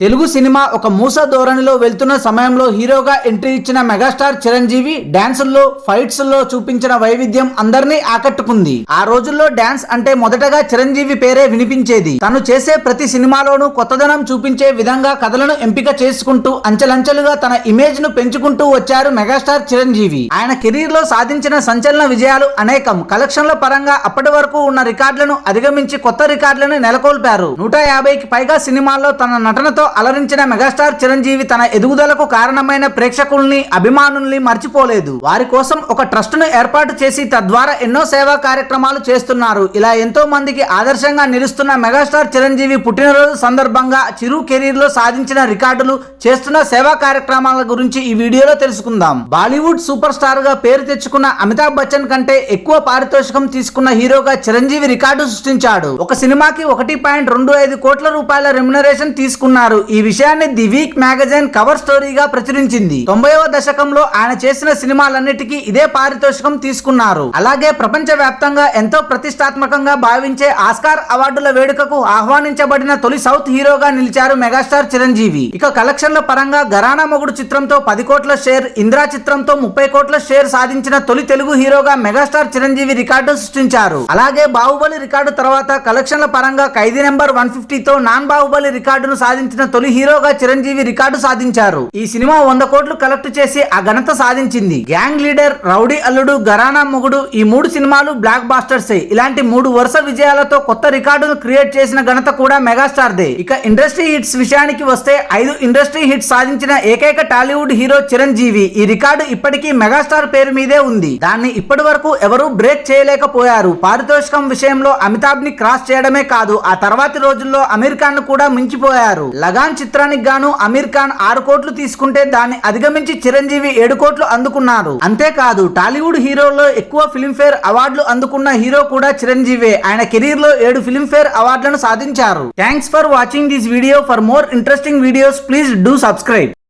Telugu cinema ఒక మూస ధోరణిలో వెళ్తున్న సమయంలో హీరోగా ఎంట్రీ ఇచ్చిన మెగాస్టార్ చిరంజీవి డాన్సుల్లో ఫైట్స్ లో చూపించిన వైవిధ్యం అందరినీ ఆకట్టుకుంది. ఆ రోజుల్లో డాన్స్ అంటే మొదటగా చిరంజీవి పేరే వినిపించేది. తను చేసే ప్రతి సినిమాలోనూ కొత్తదనం చూపించే విధంగా కథలను ఎంపిక చేసుకుంటూ అంచెలంచెలుగా తన ఇమేజ్ ను పెంచుకుంటూ వచ్చారు మెగాస్టార్ చిరంజీవి. ఆయన కెరీర్ లో సాధించిన సంచలన విజయాలు అనేకం. కలెక్షన్ల పరంగా అప్పటి వరకు ఉన్న రికార్డులను అధిగమించి కొత్త రికార్డులను నెలకొల్పారు. 150కి పైగా సినిమాల్లో తన నటనతో అలరించిన మెగాస్టార్ చిరంజీవి తన ఎదుగుదలకు కారణమైన ప్రేక్షకుల్ని అభిమానుల్ని మర్చిపోలేదు. వారి కోసం ఒక ట్రస్ట్ ను ఏర్పాటు చేసి తద్వారా ఎన్నో సేవా కార్యక్రమాలు చేస్తున్నారు. ఇలా ఎంతో మందికి ఆదర్శంగా నిలుస్తున్న మెగాస్టార్ చిరంజీవి పుట్టినరోజు సందర్భంగా చిరు కెరీర్ లో సాధించిన రికార్డులు, చేస్తున్న సేవా కార్యక్రమాల గురించి ఈ వీడియోలో తెలుసుకుందాం. బాలీవుడ్ సూపర్ స్టార్ గా పేరు తెచ్చుకున్న అమితాబ్ బచ్చన్ కంటే ఎక్కువ పారితోషికం తీసుకున్న హీరోగా చిరంజీవి రికార్డు సృష్టించాడు. ఒక సినిమాకి 1.25 కోట్ల రూపాయల రెమ్యునరేషన్ తీసుకున్నారు. ఈ విషయాన్ని ది వీక్ మ్యాగజైన్ కవర్ స్టోరీగా ప్రచురించింది. 90వ దశకంలో ఆయన చేసిన సినిమాలన్నిటికీ ఇదే పారితోషికం తీసుకున్నారు. అలాగే ప్రపంచ వ్యాప్తంగా ఎంతో ప్రతిష్టాత్మకంగా భావించే ఆస్కార్ అవార్డుల వేడుకకు ఆహ్వానించబడిన తొలి సౌత్ హీరోగా నిలిచారు మెగాస్టార్ చిరంజీవి. ఇక కలెక్షన్ల పరంగా ఘరానా మొగుడు చిత్రంతో 10 కోట్ల షేర్, ఇంద్రా చిత్రంతో 30 కోట్ల షేర్ సాధించిన తొలి తెలుగు హీరోగా మెగాస్టార్ చిరంజీవి రికార్డు సృష్టించారు. అలాగే బాహుబలి రికార్డు తర్వాత కలెక్షన్ల పరంగా ఖైదీ నెంబర్ 150తో నాన్ బాహుబలి రికార్డును సాధించిన తొలి హీరోగా చిరంజీవి రికార్డు సాధించారు. ఈ సినిమా 100 కోట్లు కలెక్ట్ చేసి ఆ ఘనత సాధించింది. గ్యాంగ్ లీడర్, రౌడీ అల్లుడు, ఘరానా మొగుడు ఈ 3 సినిమాలు బ్లాక్ బాస్టర్సే. ఇలాంటి 3 వరుస విజయాలతో కొత్త రికార్డును క్రియేట్ చేసిన ఘనత కూడా మెగాస్టార్ దే. ఇక ఇండస్ట్రీ హిట్స్ విషయానికి వస్తే 5 ఇండస్ట్రీ హిట్స్ సాధించిన ఏకైక టాలీవుడ్ హీరో చిరంజీవి. ఈ రికార్డు ఇప్పటికీ మెగాస్టార్ పేరు మీదే ఉంది. దాన్ని ఇప్పటి వరకు ఎవరూ బ్రేక్ చేయలేకపోయారు. పారితోషికం విషయంలో అమితాబ్ ని క్రాస్ చేయడమే కాదు, ఆ తర్వాతి రోజుల్లో అమీర్ ఖాన్ ను కూడా మించిపోయారు. లగాన్ చిత్రానికి గాను అమీర్ ఖాన్ 6 కోట్లు తీసుకుంటే దాన్ని అధిగమించి చిరంజీవి 7 కోట్లు అందుకున్నారు. అంతేకాదు టాలీవుడ్ హీరోల్లో ఎక్కువ ఫిల్మ్ఫేర్ అవార్డులు అందుకున్న హీరో కూడా చిరంజీవే. ఆయన కెరీర్ లో 7 ఫిల్మ్ఫేర్ అవార్డులను సాధించారు. Thanks for watching this video. For more interesting videos please do subscribe.